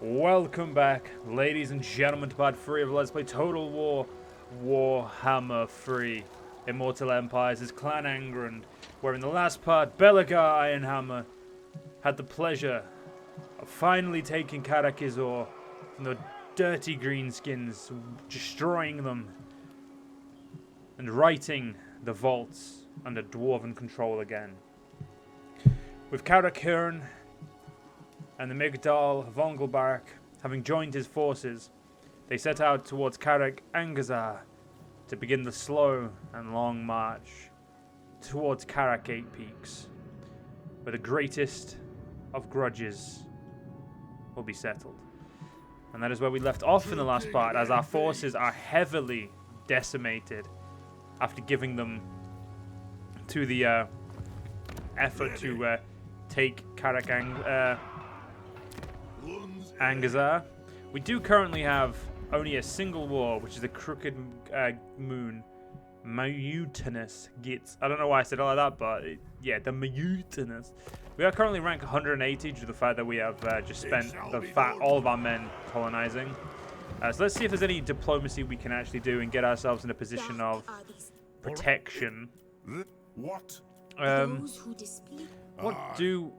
Welcome back, ladies and gentlemen, to part 3 of Let's Play Total War Warhammer 3 Immortal Empires as Clan Angrund, where in the last part, Belegar Ironhammer had the pleasure of finally taking Karak Eight-Peaks from the dirty Greenskins, destroying them, and righting the vaults under dwarven control again. With Karak Eight-Peaks and the Migdal Vongelbark having joined his forces, they set out towards Karak Eight-Peaks to begin the slow and long march towards Karak Eight-Peaks, where the greatest of grudges will be settled. And that is where we left off in the last part, as our forces are heavily decimated after giving them to the effort to take Karak Eight-Peaks. We do currently have only a single war, which is the Crooked Moon Mutinous Gits. I don't know why I said it like that, but yeah, the Mutinous. We are currently ranked 180 due to the fact that we have just spent all of our men colonizing. So let's see if there's any diplomacy we can actually do and get ourselves in a position of protection. What? What do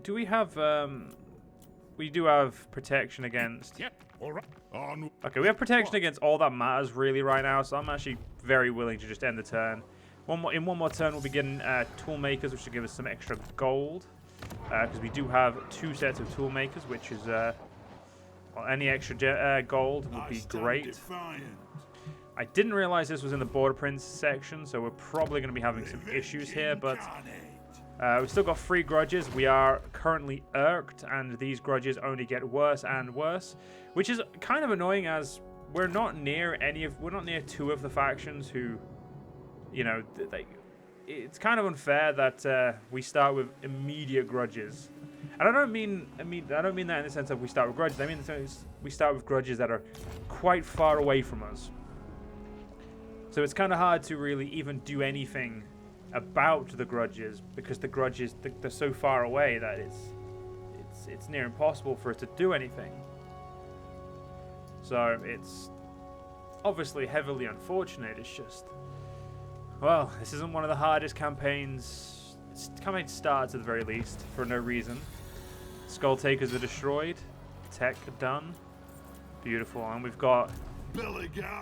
we have? We do have protection against. Yep. All right. Okay, we have protection against all that matters really right now, so I'm actually very willing to just end the turn. In one more turn, we'll be getting tool makers, which will give us some extra gold, because we do have 2 sets of tool makers, which is well, any extra gold would be great. I didn't realize this was in the Border Prince section, so we're probably going to be having some issues here, but we've still got 3 grudges. We are currently irked, and these grudges only get worse and worse, which is kind of annoying, as we're not near 2 of the factions who, you know, it's kind of unfair that we start with immediate grudges. And I don't mean that in the sense of we start with grudges. I mean we start with grudges that are quite far away from us. So it's kind of hard to really even do anything about the grudges, because the grudges, they're so far away that it's near impossible for us to do anything. So it's obviously heavily unfortunate. It's just, well, this isn't one of the hardest campaigns. Campaign starts at the very least for no reason. Skull Takers are destroyed. Tech done. Beautiful. And we've got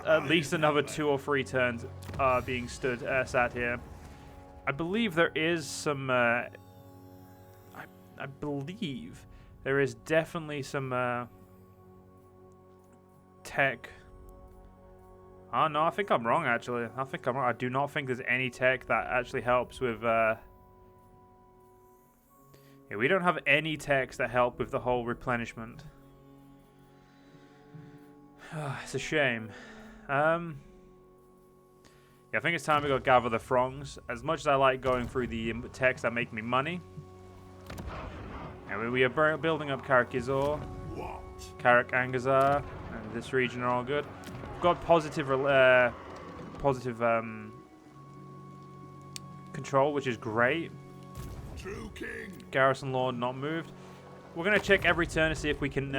at least another 2 or 3 turns being sat here. I believe there is some. I believe there is definitely some tech. Oh no, I think I'm wrong. Actually, I think I'm wrong. I do not think there's any tech that actually helps with. Yeah, we don't have any techs that help with the whole replenishment. It's a shame. Yeah, I think it's time we go gather the throngs. As much as I like going through the techs that make me money. And we are building up Karak Eight-Peaks, Karak Eight-Peaks, and this region are all good. We've got positive control, which is great. True King. Garrison Lord not moved. We're going to check every turn to see if we can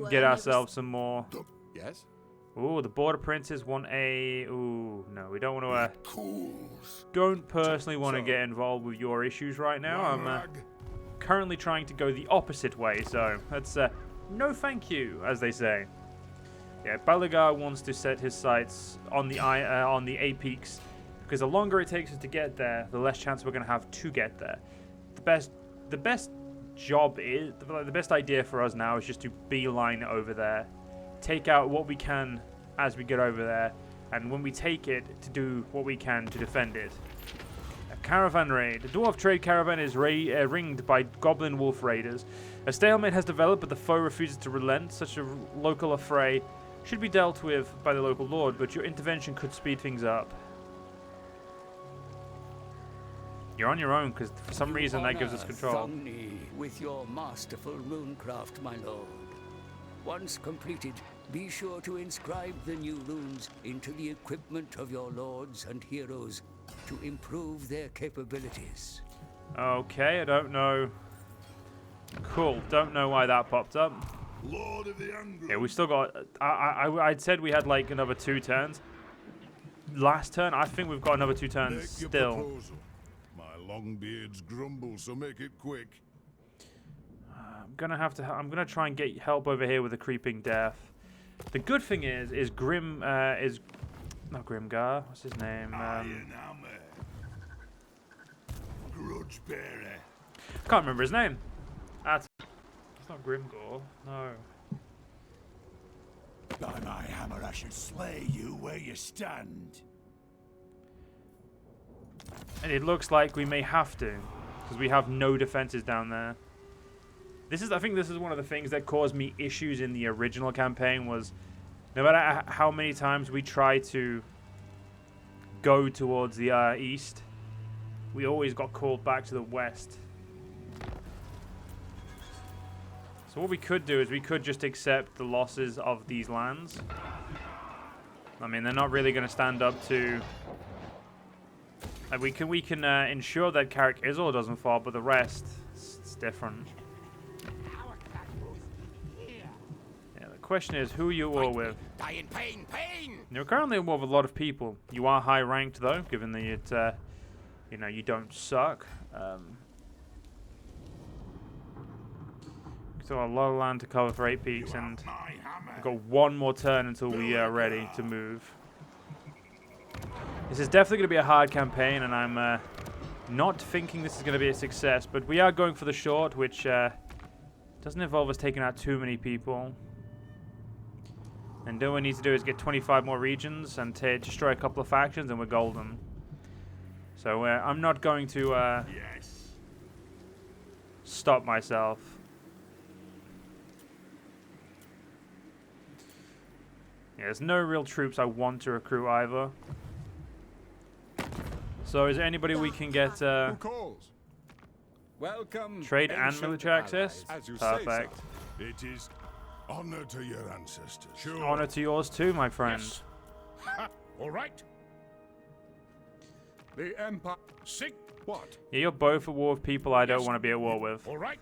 get ourselves some more. Yes? Ooh, the Border Princes want a... Ooh, no, we don't want to... Don't personally want to get involved with your issues right now. I'm currently trying to go the opposite way, so that's no thank you, as they say. Yeah, Belegar wants to set his sights on the Eight-Peaks, because the longer it takes us to get there, the less chance we're going to have to get there. The best job is... The best idea for us now is just to beeline over there. Take out what we can as we get over there, and when we take it, to do what we can to defend it. A caravan raid. The dwarf trade caravan is ringed by goblin wolf raiders. A stalemate has developed, but the foe refuses to relent. Such a local affray should be dealt with by the local lord, but your intervention could speed things up. You're on your own, because for some reason that gives us control. With your masterful runecraft, my lord. Once completed, be sure to inscribe the new runes into the equipment of your lords and heroes to improve their capabilities. Okay, I don't know. Cool, don't know why that popped up. Lord of the Angrund. Yeah, we still got... I'd said we had like another 2 turns. Last turn, I think we've got another 2 turns Make your still. proposal. My longbeards grumble, so make it quick. I'm gonna try and get help over here with the creeping death. The good thing is not Grimgar. What's his name? Ironhammer. Grudge bearer. Can't remember his name. That's not Grimgor. No. By my hammer, I should slay you where you stand. And it looks like we may have to, because we have no defenses down there. I think this is one of the things that caused me issues in the original campaign was no matter how many times we try to go towards the east, we always got called back to the west. So what we could do is we could just accept the losses of these lands. I mean, they're not really going to stand up to... we can ensure that Karak Eight-Peaks doesn't fall, but the rest, it's different. Yeah, the question is, who are you war with? You're currently at war with a lot of people. You are high ranked though, given that you don't suck. So a lot of land to cover for Eight-Peaks, and we've got 1 more turn until we are ready to move. This is definitely going to be a hard campaign, and I'm not thinking this is going to be a success, but we are going for the short, which doesn't involve us taking out too many people. And all we need to do is get 25 more regions and destroy a couple of factions, and we're golden. So I'm not going to stop myself. Yeah, there's no real troops I want to recruit either. So is there anybody we can get Who calls? Welcome, trade and ancient military access? allies, as you say, Perfect. sir. It is honor to your ancestors. Sure. Honor to yours too, my friend. Yes. Ha, all right. The Empire. Sick. What? Yeah, you're both at war with people I don't want to be at war with. All right.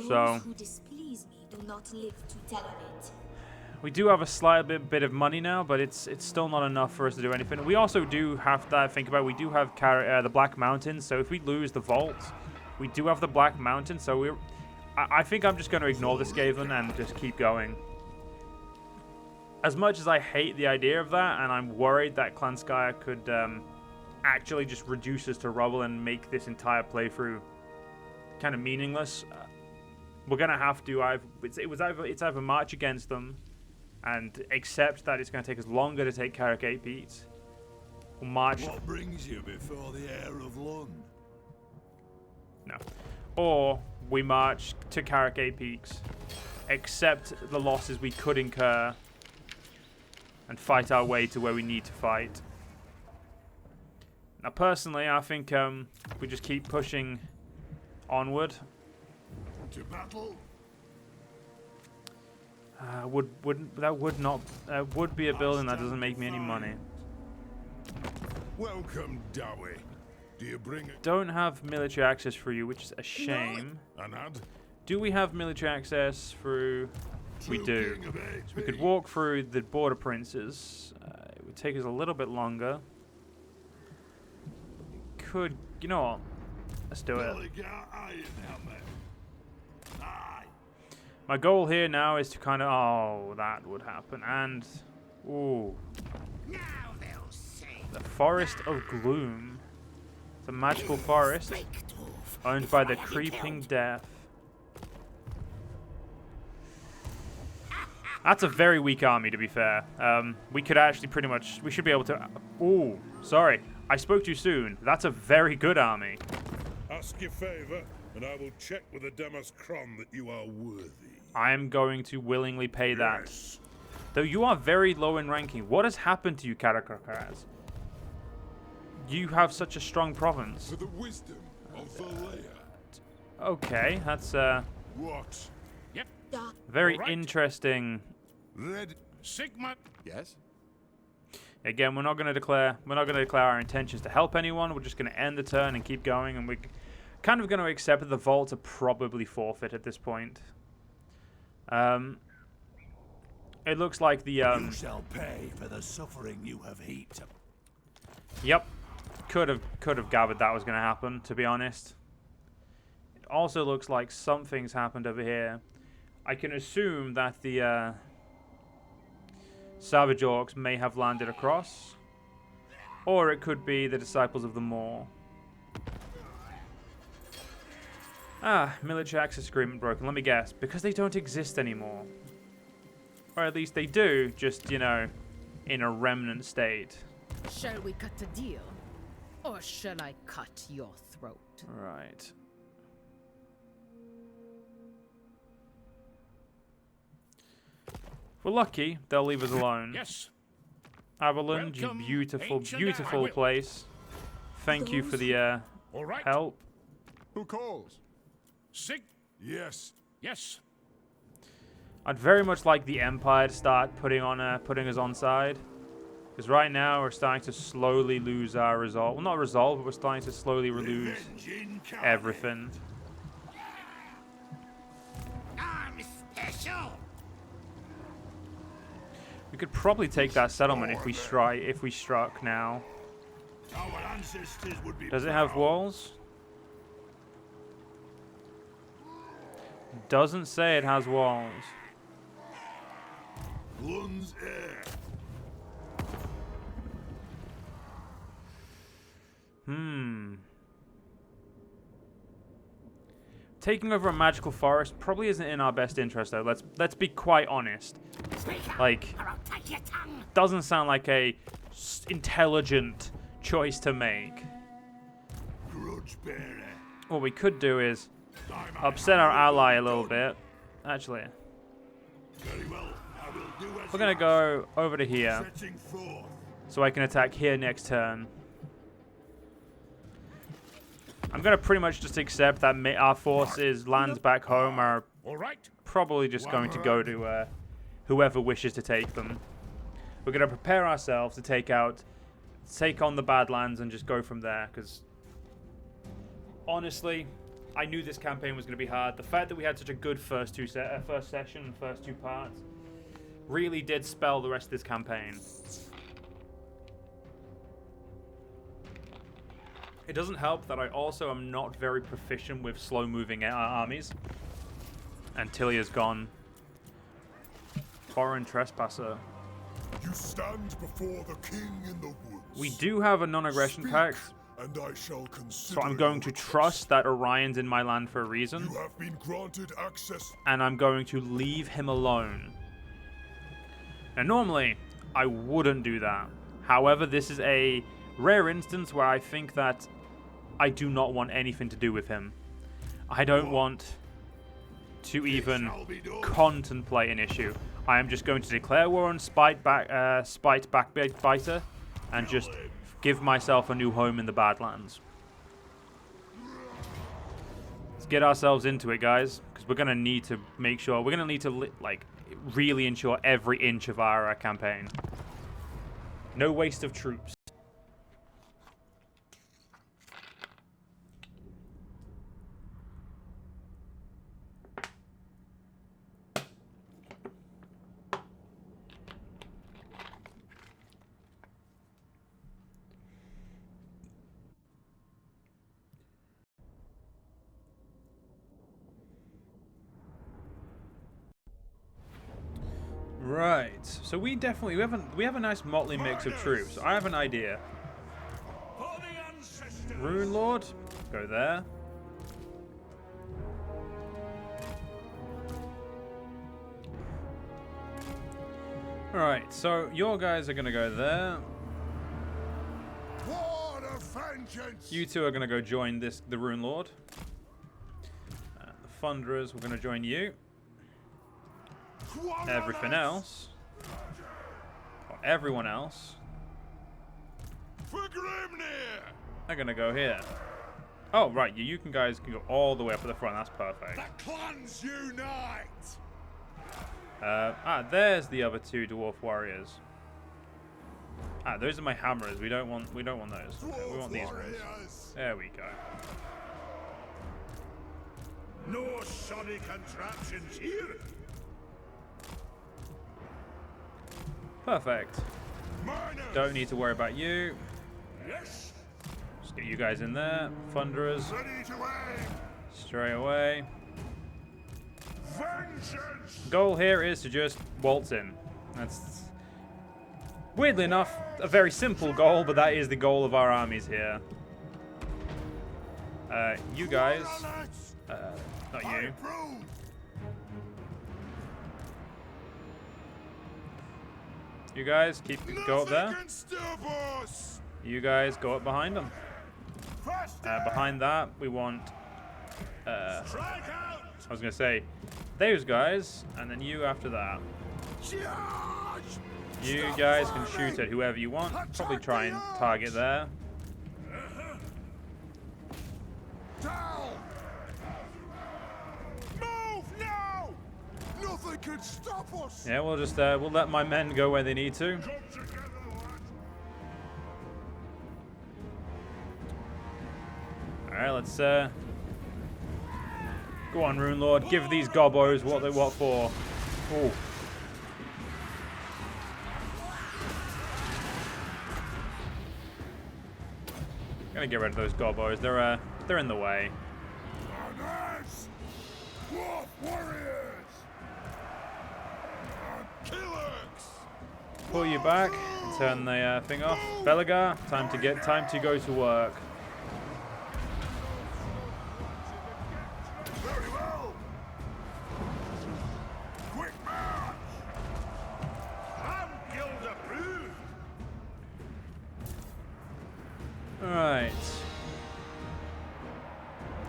So who displease me do not live to tell of it. we do have a slight bit of money now, but it's still not enough for us to do anything. We also do have to think about, we do have the Black Mountains, so if we lose the vault, we do have the Black Mountains, so I think I'm just going to ignore this Skaven and just keep going. As much as I hate the idea of that, and I'm worried that Clan Skye could actually just reduce us to rubble and make this entire playthrough kind of meaningless, we're going to have to it's either march against them and accept that it's going to take us longer to take Karak Eight-Peaks, or march... What brings you before the heir of Lund? No. Or we march to Karak Eight-Peaks, accept the losses we could incur, and fight our way to where we need to fight. Now, personally, I think we just keep pushing onward. To battle? Would be a building that doesn't make me any money. Welcome, Dwai. Do you bring it? Don't have military access for you, which is a shame. Anad? Do we have military access through? We do. King of So Eight-Peaks. we could walk through the border princes. It would take us a little bit longer. Could, you know what? Let's do it. Belegar Ironhammer. Aye. My goal here now is to kind of... Oh, that would happen. And... Ooh. Now they'll see. The Forest of Gloom. It's a magical forest owned by the Creeping Death. That's a very weak army, to be fair. We could actually pretty much... We should be able to... Ooh, sorry. I spoke too soon. That's a very good army. Ask your favor, and I will check with the Demas Kron that you are worthy. I am going to willingly pay that. Yes. Though you are very low in ranking. What has happened to you, Karak Eight-Peaks? You have such a strong province. For the wisdom of the layer. Okay, that's What? Yep. very Alright. interesting. Red Sigma. Yes. Again, we're not going to declare our intentions to help anyone. We're just going to end the turn and keep going, and we're kind of going to accept that the vaults are probably forfeit at this point. It looks like the You shall pay for the suffering you have heaped. Yep. Could have gathered that was going to happen, to be honest. It also looks like something's happened over here. I can assume that the Savage Orcs may have landed across. Or it could be the Disciples of the Maw. Ah, military access agreement broken. Let me guess. Because they don't exist anymore. Or at least they do, just, you know, in a remnant state. Shall we cut the deal? Or shall I cut your throat? Right. If we're lucky, they'll leave us alone. Yes. Avalon, you Welcome, beautiful, ancient beautiful Iron. place. Thank you for the All right. help. Who calls? Sig. Yes. Yes. I'd very much like the Empire to start putting us on side. Because right now we're starting to slowly lose our resolve. Well, not resolve, but we're starting to slowly lose Revenge incarnate. everything. I'm special. We could probably take that settlement if we struck now. Our ancestors would be Does it have proud. walls? Doesn't say it has walls. One's heir. Taking over a magical forest probably isn't in our best interest, though. Let's be quite honest. Like, doesn't sound like a intelligent choice to make. Grudge bearer. What we could do is upset our ally a little bit. Actually, Very well. I will do as we're gonna go over to here setting forth. so I can attack here next turn. I'm gonna pretty much just accept that our forces lands back home are All right. probably just going to go to whoever wishes to take them. We're gonna prepare ourselves to take on the Badlands and just go from there. Because honestly, I knew this campaign was gonna be hard. The fact that we had such a good first session and first two parts really did spell the rest of this campaign. It doesn't help that I also am not very proficient with slow-moving armies. And Tilia's gone. Foreign trespasser. You stand before the king in the woods. We do have a non-aggression Speak, pact, and I shall consider so I'm going your to trust that Orion's in my land for a reason, You have been granted access. and I'm going to leave him alone. Now, normally, I wouldn't do that. However, this is a rare instance where I think that I do not want anything to do with him. I don't want to even contemplate an issue. I am just going to declare war on Spite Backbiter and just give myself a new home in the Badlands. Let's get ourselves into it, guys, because we're going to need to make sure, we're going to need to like really ensure every inch of our campaign. No waste of troops. Right, so we have a nice motley mix of troops. I have an idea. For the ancestors. Rune Lord, go there. Alright, so your guys are gonna go there. War of vengeance. You two are gonna go join the Rune Lord. The Thunderers, we're gonna join you. Everything else, or everyone else, For Grimnir. they're gonna go here. Oh, right, you guys can go all the way up to the front. That's perfect. The clans unite. There's the other two dwarf warriors. Those are my hammers. We don't want those. Okay, we want these ones. There we go. No shoddy contraptions here. Perfect. Don't need to worry about you. Yes. Just get you guys in there. Thunderers. Ready to aim. Straight away. Vengeance. Goal here is to just waltz in. That's, weirdly enough, a very simple goal, but that is the goal of our armies here. You guys, not you. You guys go up there. You guys go up behind them. Behind that, we want. I was gonna say those guys, and then you after that. You guys can shoot at whoever you want. Probably try and target there. Move now! Nothing can stop us. Yeah, we'll just we'll let my men go where they need to. Come together, lad. All right, let's go on, Rune Lord. Give these gobbos what they want for. Oh. Gonna get rid of those gobbos. They're in the way. Runners! Wolf warriors! Killers! Pull you back. Turn the thing off. Belegar, time to go to work. Very well! Quick march! I'm guild approved! All right.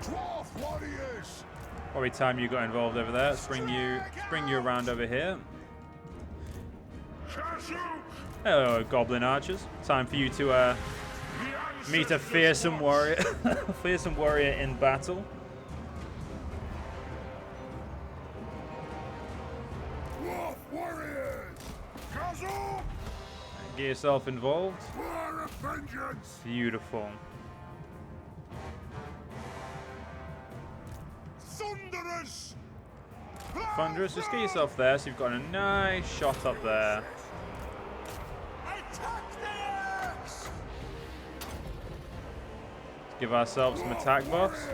Dwarf warriors! Probably time you got involved over there. Let's bring you around over here. Hello, goblin archers. Time for you to meet a fearsome warrior, fearsome warrior in battle. Dwarf warriors! Castle! Get yourself involved. War of vengeance! Beautiful. Thunderers! Thunderous, just get yourself there so you've got a nice shot up there. Attack the axe! Give ourselves some attack buffs.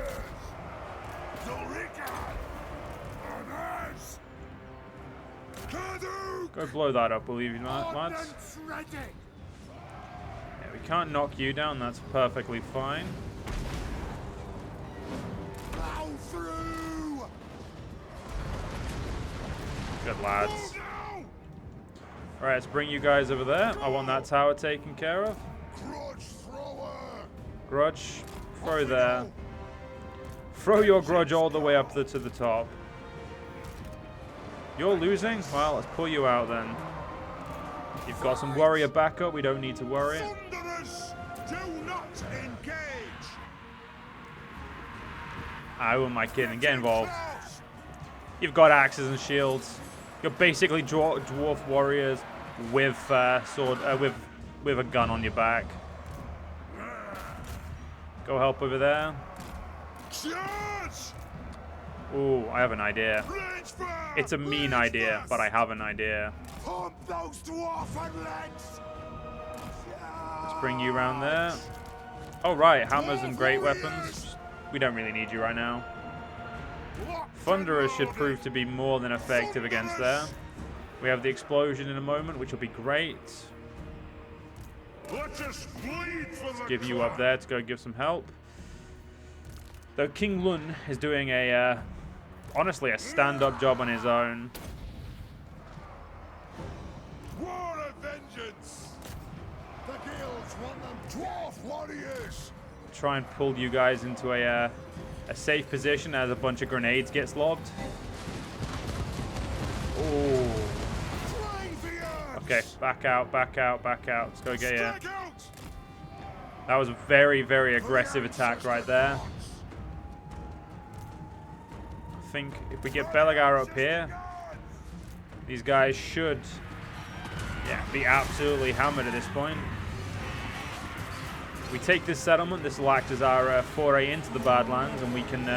Go blow that up, will you, lads? Yeah, we can't knock you down, that's perfectly fine. Good lads. Alright, let's bring you guys over there. I want that tower taken care of. Grudge, throw there. Throw your grudge all the way up to the top. You're losing? Well, let's pull you out then. You've got some warrior backup, we don't need to worry. Do not engage. I wouldn't mind kidding, get involved. You've got axes and shields. You're basically dwarf warriors with with a gun on your back. Go help over there. Ooh, I have an idea. It's a mean idea, but I have an idea. Let's bring you around there. Oh right, hammers and great weapons. We don't really need you right now. Thunderers should prove to be more than effective against there. We have the explosion in a moment, which will be great. Let's Give you up there to go give some help. Though King Lun is doing a, honestly, a stand-up job on his own. War of vengeance. The guilds want them dwarf warriors. Try and pull you guys into a safe position as a bunch of grenades gets lobbed. Oh. Okay, back out, back out, back out. Let's go get you. That was a very, very aggressive attack right there. I think if we get Belegar up here, these guys should, yeah, be absolutely hammered at this point. We take this settlement, this will act as our foray into the Badlands, and we can,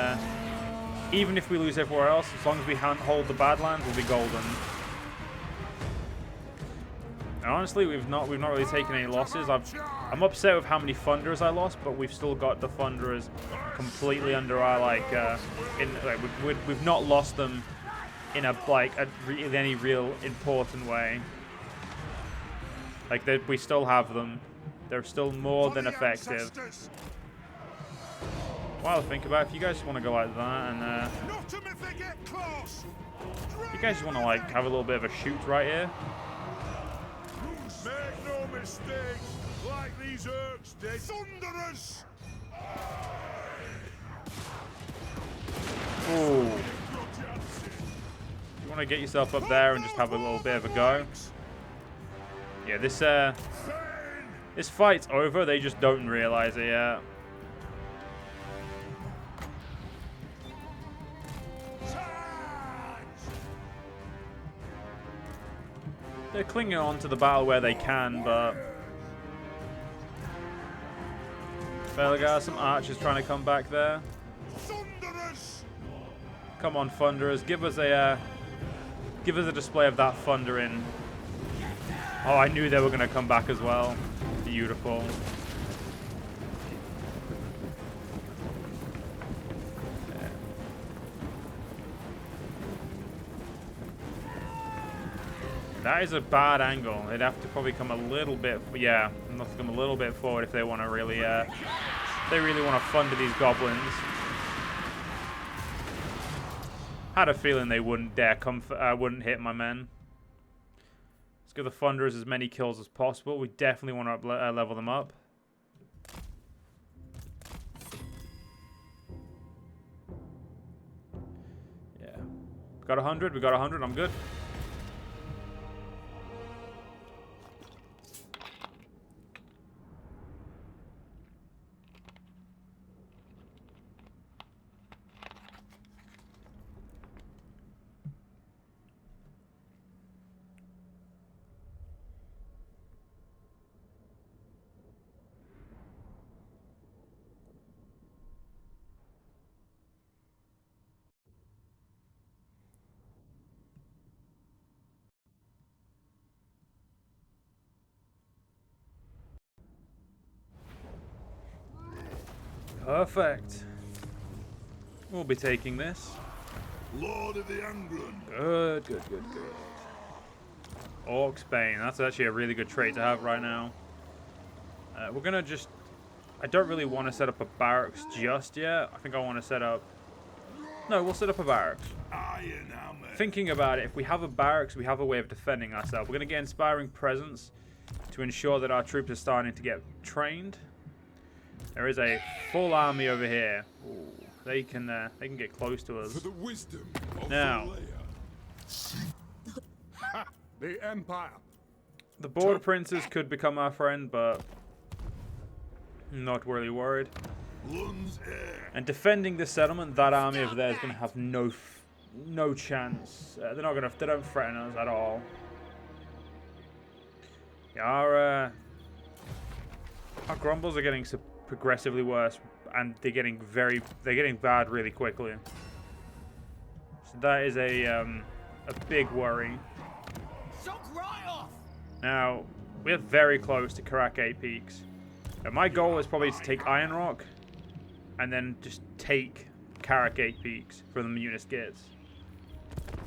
even if we lose everywhere else, as long as we hold the Badlands, we'll be golden. And honestly, we've not really taken any losses. I'm upset with how many Thunderers I lost, but we've still got the Thunderers completely under our we've not lost them in any real important way. Like we still have them. They're still more than effective. While I think about it, if you guys want to go like that, and if you guys just want to like have a little bit of a shoot right here. Make no mistake, like these orcs did. Thunderers! Ooh. You want to get yourself up there and just have a little bit of a go. Yeah, this fight's over. They just don't realize it yet. They're clinging on to the battle where they can, but Belegar, some archers trying to come back there. Come on, Thunderers, give us a display of that thundering. Oh, I knew they were going to come back as well. Beautiful. That is a bad angle. They'd have to probably come a little bit, yeah, must come a little bit forward if they want to really, they really want to thunder these goblins. Had a feeling they wouldn't dare wouldn't hit my men. Let's give the Thunderers as many kills as possible. We definitely want to level them up. Yeah, we got 100. We got 100. I'm good. Perfect. We'll be taking this. Lord of the Angrund. Good, good, good, good. Orcs Bane. That's actually a really good trait to have right now. We're gonna just... I don't really want to set up a barracks just yet. I think I want to set up... No, we'll set up a barracks. Thinking about it, if we have a barracks, we have a way of defending ourselves. We're gonna get Inspiring Presence to ensure that our troops are starting to get trained. There is a full army over here. Ooh, they can get close to us. For the wisdom of Now, The Empire. the Border Princes could become our friend, but I'm not really worried. And defending this settlement, that army over there is going to have no chance. They don't threaten us at all. Yeah, our grumbles are getting progressively worse, and they're getting bad really quickly. So that is a big worry. Now we're very close to Karak Eight-Peaks. My goal is probably to take Iron Rock, and then just take Karak Eight-Peaks for the Munist Gits.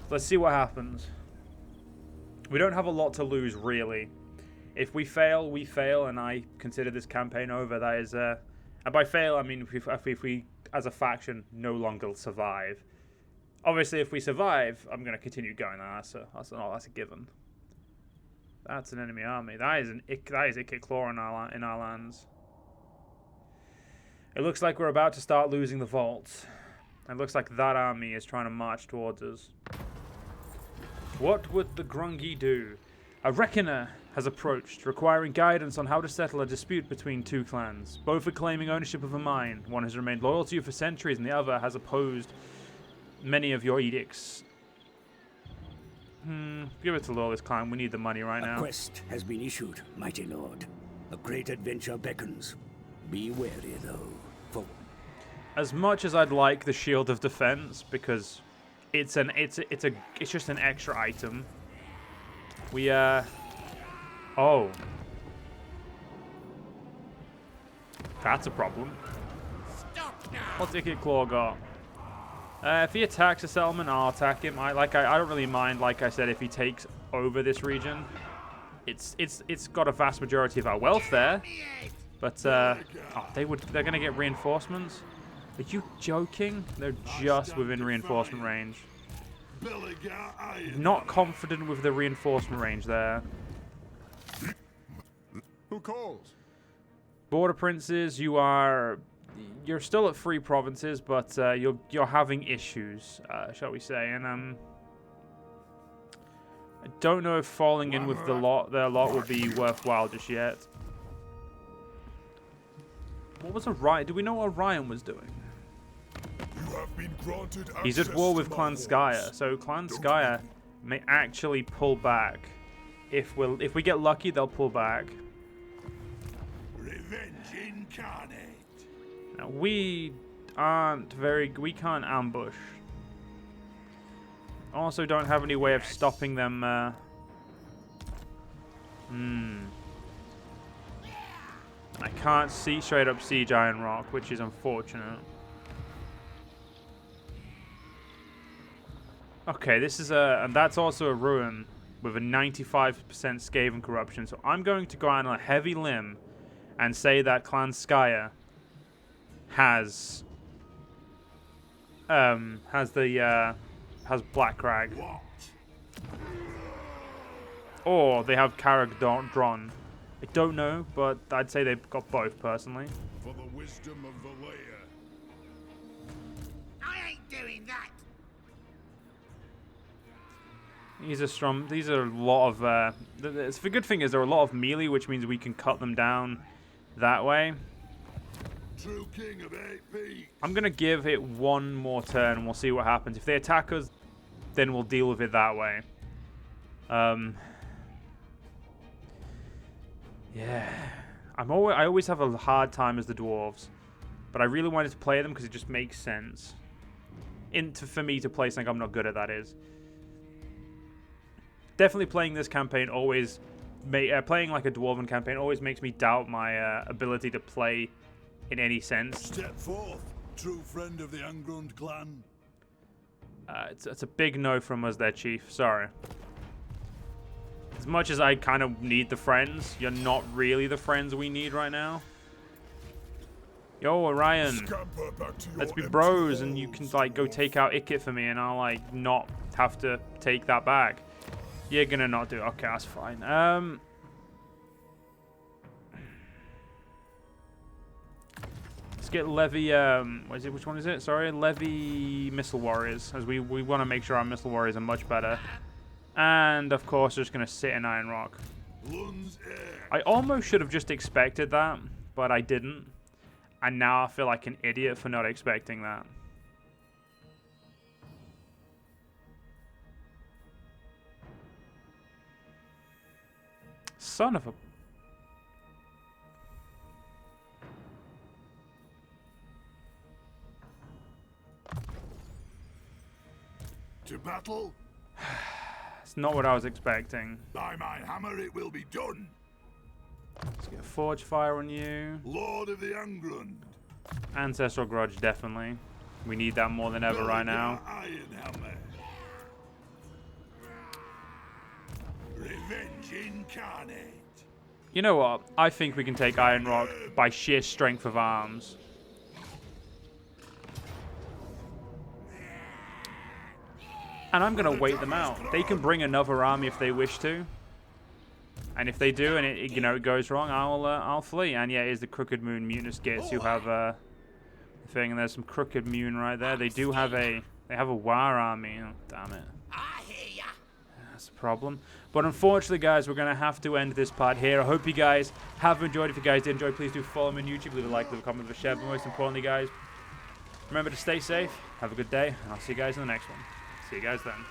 Let's see what happens. We don't have a lot to lose, really. If we fail, we fail, and I consider this campaign over. That is, and by fail, I mean if we, as a faction, no longer survive. Obviously, if we survive, I'm going to continue going. That's a given. That's an enemy army. That is Ikit Claw in our lands. It looks like we're about to start losing the vaults. It looks like that army is trying to march towards us. What would the Grungi do? A reckoner has approached, requiring guidance on how to settle a dispute between two clans. Both are claiming ownership of a mine. One has remained loyal to you for centuries, and the other has opposed many of your edicts. Give it to Lawless Clan. We need the money right now. A quest has been issued, mighty lord. A great adventure beckons. Be wary, though. For as much as I'd like the Shield of Defense, because it's just an extra item. We Oh. That's a problem. What's Icket Claw got? If he attacks a settlement, I'll attack him. I don't really mind, like I said, if he takes over this region. It's got a vast majority of our wealth there. But they're gonna get reinforcements. Are you joking? They're just within reinforcement range. Belegar Ironhammer. Not confident with the reinforcement range there. Who calls? Border princes, you're still at 3 provinces, but you're having issues, shall we say? And I don't know if falling in with their lot will be worthwhile just yet. What was Orion? Do we know what Orion was doing? You have been granted He's at access war to with my Clan halls. Skya, so Clan Skya may actually pull back. If we get lucky, they'll pull back. Revenge incarnate. Now, we can't ambush. Also don't have any way of stopping them. I can't see straight up siege Iron Rock, which is unfortunate. Okay, this is and that's also a ruin with a 95% Skaven corruption. So I'm going to go on a heavy limb and say that Clan Skya has Black Crag. Or they have Karak Eight-Peaks. I don't know, but I'd say they've got both personally. For the wisdom of the layer. I ain't doing that. These are a lot of the good thing is there are a lot of melee, which means we can cut them down that way. True king of Eight-Peaks. I'm gonna give it one more turn and we'll see what happens. If they attack us, then we'll deal with it that way. Yeah, I always have a hard time as the dwarves, but I really wanted to play them because it just makes sense. For me to play something I'm not good at, that is. Definitely playing this campaign always, playing like a dwarven campaign always makes me doubt my ability to play in any sense. Step forth, true friend of the Angrund clan. It's a big no from us there, Chief. Sorry. As much as I kind of need the friends, you're not really the friends we need right now. Yo, Orion, Scamper back to your let's be empty bros, and you can halls, like go take out Ikit for me, and I'll like not have to take that back. You're gonna not do it. Okay, that's fine. Let's get Levy. What is it? Which one is it? Sorry, Levy Missile Warriors, as we want to make sure our Missile Warriors are much better. And of course, just gonna sit in Iron Rock. Lun's air. I almost should have just expected that, but I didn't. And now I feel like an idiot for not expecting that. Son of a... To battle? It's not what I was expecting. By my hammer it will be done. Let's get a Forge Fire on you. Lord of the Angrund. Ancestral Grudge, definitely. We need that more than ever right now. Belegar Ironhammer. Revenge incarnate. You know what? I think we can take Iron Rock by sheer strength of arms. And I'm going to wait them out. They can bring another army if they wish to. And if they do and it goes wrong, I'll flee. And yeah, it is the Crooked Moon Mutinous Gits who have a thing. And there's some Crooked Moon right there. They do have a War army. Oh, damn it. I hear ya. That's a problem. But unfortunately, guys, we're going to have to end this part here. I hope you guys have enjoyed. If you guys did enjoy, please do follow me on YouTube. Leave a like, leave a comment, leave a share. But most importantly, guys, remember to stay safe. Have a good day. And I'll see you guys in the next one. See you guys then.